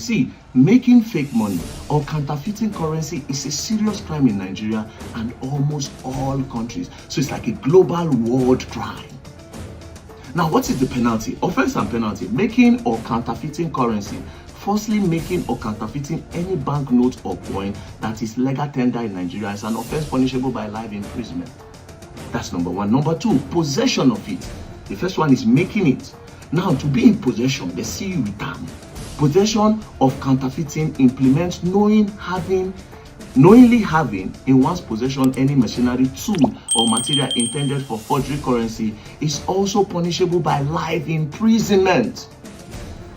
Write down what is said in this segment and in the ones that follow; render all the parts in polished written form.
See, making fake money or counterfeiting currency is a serious crime in Nigeria and almost all countries. So it's like a global world crime. Now, what is the penalty? Offense and penalty. Making or counterfeiting currency. Firstly, making or counterfeiting any banknote or coin that is legal tender in Nigeria is an offense punishable by life imprisonment. That's number one. Number two, possession of it. The first one is making it. Now, to be in possession, they see you with them. Possession of counterfeiting implements knowingly having in one's possession any machinery, tool, or material intended for forgery currency is also punishable by life imprisonment.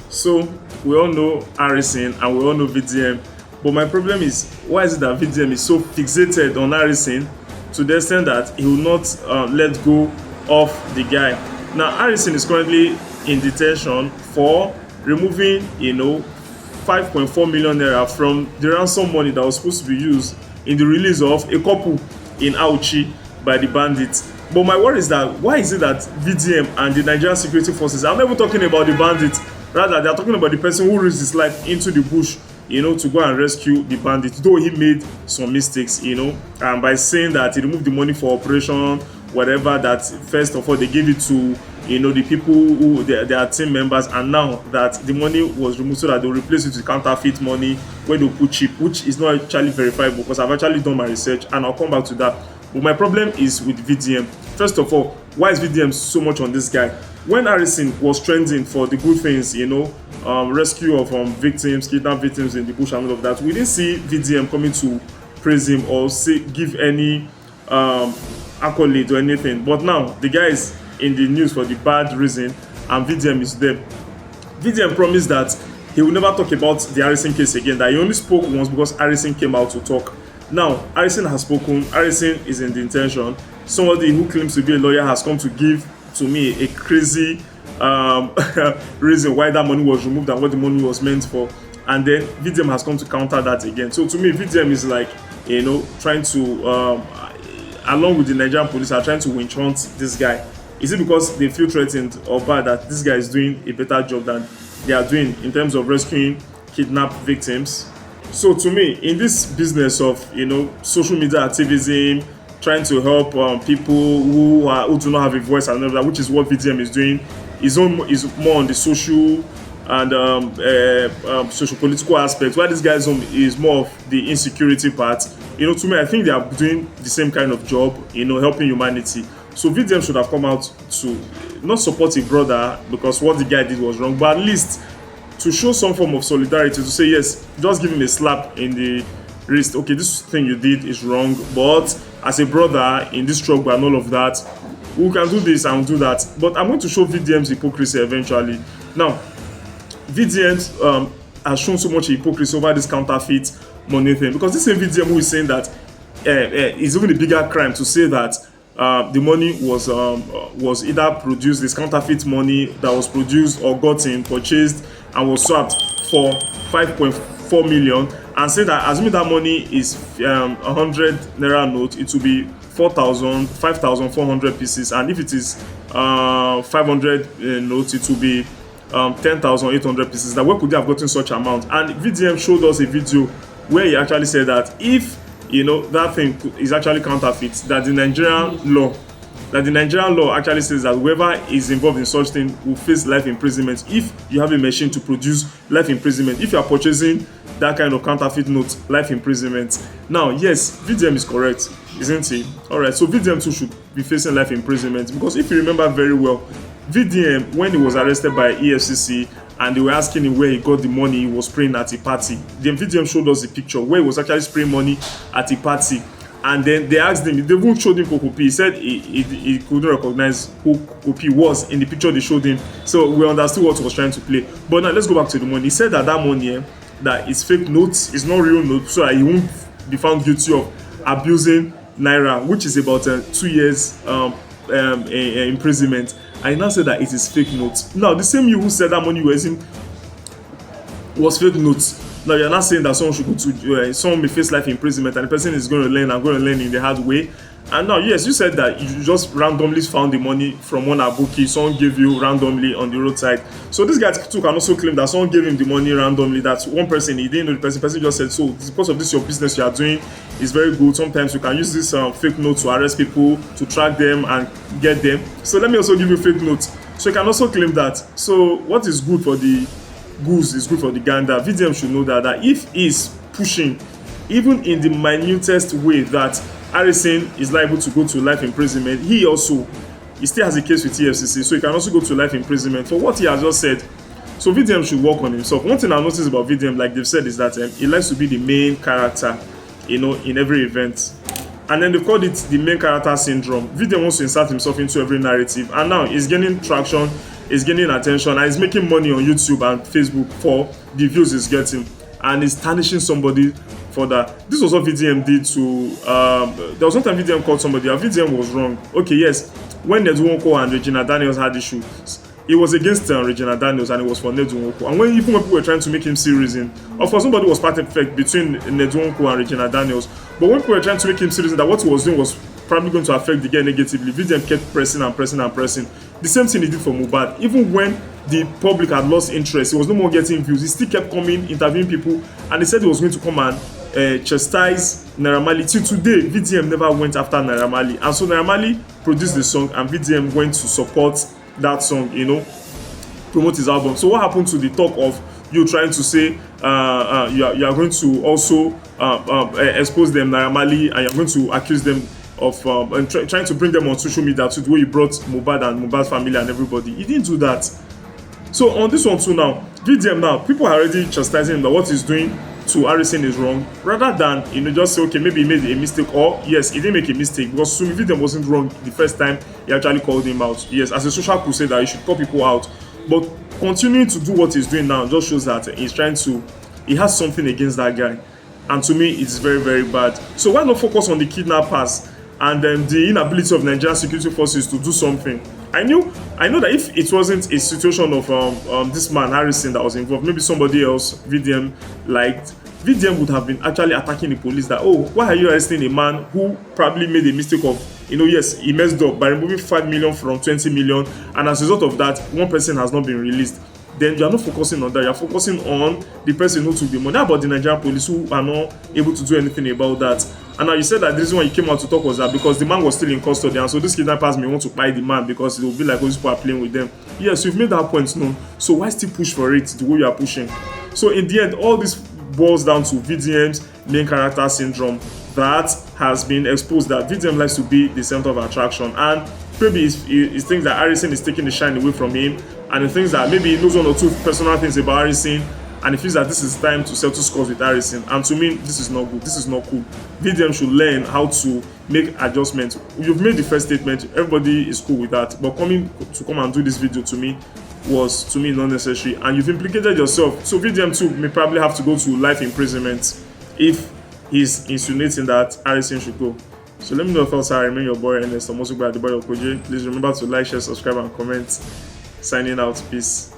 So we all know Harrison and we all know VDM, but my problem is, why is it that VDM is so fixated on Harrison to the extent that he will not let go of the guy? Now, Harrison is currently in detention for removing 5.4 million naira from the ransom money that was supposed to be used in the release of a couple in Auchi by the bandits. But my worry is that, why is it that VDM and the Nigerian security forces, I'm not even talking about the bandits, rather they are talking about the person who risked his life into the bush, to go and rescue the bandits, though he made some mistakes, by saying that he removed the money for operation, whatever, that first of all they gave it to the people who they are team members, and now that the money was removed so that they'll replace it with counterfeit money where they'll put chip, which is not actually verifiable, because I've actually done my research and I'll come back to that. But my problem is with VDM. First of all, why is VDM so much on this guy? When Harrison was trending for the good things, rescue of victims, kidnapped victims in the bush and all of that, we didn't see VDM coming to praise him or give any accolade or anything. But now the guy is in the news for the bad reason, and VDM is there. VDM promised that he will never talk about the Harrison case again, that he only spoke once because Harrison came out to talk. Now, Harrison has spoken, Harrison is in detention. Somebody who claims to be a lawyer has come to give to me a crazy reason why that money was removed and what the money was meant for. And then VDM has come to counter that again. So to me, VDM is like, trying to, along with the Nigerian police, are trying to winch hunt this guy. Is it because they feel threatened or bad that this guy is doing a better job than they are doing in terms of rescuing kidnapped victims? So to me, in this business of social media activism, trying to help people who do not have a voice and all that, which is what VDM is doing, is more on the social and social political aspect, while this guy's is more of the insecurity part. To me, I think they are doing the same kind of job, helping humanity. So VDM should have come out to not support a brother because what the guy did was wrong, but at least to show some form of solidarity, to say, yes, just give him a slap in the wrist. Okay, this thing you did is wrong, but as a brother in this struggle and all of that, we can do this and do that. But I'm going to show VDM's hypocrisy eventually. Now, VDM has shown so much hypocrisy over this counterfeit money thing, because this same VDM who is saying that it's even a bigger crime to say that the money was either produced, this counterfeit money that was produced or gotten, purchased and was swapped for 5.4 million, and say that assuming that money is 100 naira note, it will be 5,400 pieces, and if it is 500 notes, it will be 10,800 pieces. That where could they have gotten such amount? And VDM showed us a video where he actually said that if that thing is actually counterfeit, that the Nigerian law actually says that whoever is involved in such thing will face life imprisonment. If you have a machine to produce, life imprisonment. If you are purchasing that kind of counterfeit note, life imprisonment. Now, yes, VDM is correct, isn't he? Alright, so VDM too should be facing life imprisonment, because if you remember very well, VDM, when he was arrested by EFCC and they were asking him where he got the money he was spraying at a party, then VDM showed us a picture where he was actually spraying money at a party, and then they asked him, they even showed him Kokopi. He said he couldn't recognize who Kokopi was in the picture they showed him, so we understood what he was trying to play. But now let's go back to the money. He said that money that is fake notes, is not real notes, so that he won't be found guilty of abusing Naira, which is about 2 years imprisonment. I now said that it is fake notes. Now, the same you who said that money you were using was fake notes, now you're not saying that someone should go to someone may face life imprisonment and the person is going to learn in the hard way. And now, yes, you said that you just randomly found the money from one aboki, someone gave you randomly on the roadside. So this guy too can also claim that someone gave him the money randomly. That's one person, he didn't know the person just said, so because of this, your business you are doing is very good. Sometimes you can use this fake note to arrest people, to track them and get them. So let me also give you fake notes. So you can also claim that. So what is good for the goose is good for the gander. VDM should know that if he's pushing, even in the minutest way, that Harrison is liable to go to life imprisonment, he still has a case with EFCC, so he can also go to life imprisonment for what he has just said. So VDM should work on himself. One thing I noticed about VDM, like they've said, is that he likes to be the main character, in every event. And then they called it the main character syndrome. VDM wants to insert himself into every narrative, and now he's gaining traction, he's gaining attention, and he's making money on YouTube and Facebook for the views he's getting, and he's tarnishing somebody for that. This was what VDM did to there was one time VDM called somebody and VDM was wrong. Okay, yes, when Nedunwoko and Regina Daniels had issues, it was against Regina Daniels and it was for Nedunwoko. And when people were trying to make him see reason, of course nobody was perfect between Nedunwoko and Regina Daniels, but when people were trying to make him see reason that what he was doing was probably going to affect the girl negatively, VDM kept pressing and pressing and pressing. The same thing he did for Mohbad. Even when the public had lost interest, he was no more getting views, he still kept coming, interviewing people, and he said he was going to come and chastise Naira Marley. Till today, VDM never went after Naira Marley, and so Naira Marley produced the song and VDM went to support that song, promote his album. So what happened to the talk of you trying to say you are going to also expose them, Naira Marley, and you're going to accuse them of and trying to bring them on social media to the way you brought Mohbad and Mohbad's family and everybody? He didn't do that. So on this one too now, VDM now, people are already chastising him that what he's doing to Harrison is wrong, rather than just say, okay, maybe he made a mistake, or yes, he didn't make a mistake, because Sumi VDM wasn't wrong the first time he actually called him out. Yes, as a social crusader, he should call people out, but continuing to do what he's doing now just shows that he has something against that guy, and to me it's very, very bad. So why not focus on the kidnappers and the inability of Nigerian security forces to do something? I know that if it wasn't a situation of this man Harrison that was involved, maybe somebody else VDM liked, VDM would have been actually attacking the police that, oh, why are you arresting a man who probably made a mistake of, yes, he messed up by removing 5 million from 20 million, and as a result of that, one person has not been released. Then you are not focusing on that, you are focusing on the person who took the money. How about the Nigerian police who are not able to do anything about that? And now you said that the reason why you came out to talk was that because the man was still in custody, and so these kidnappers may want to buy the man because it will be like those people are playing with them. Yes, you've made that point known, so why still push for it the way you are pushing? So in the end, all this boils down to VDM's main character syndrome that has been exposed, that VDM likes to be the center of attraction, and maybe he thinks that Harrison is taking the shine away from him, and he thinks that maybe he knows one or two personal things about Harrison, and he feels that this is time to settle scores with Harrison. And to me, this is not good, this is not cool. VDM should learn how to make adjustments. You've made the first statement, everybody is cool with that, but come and do this video to me was not necessary, and you've implicated yourself. So VDM too may probably have to go to life imprisonment if he's insinuating that Harrison should go. So let me know your thoughts. I remain your boy Ernest, I'm also by the boy of Kojex. Please remember to like, share, subscribe and comment. Signing out, peace.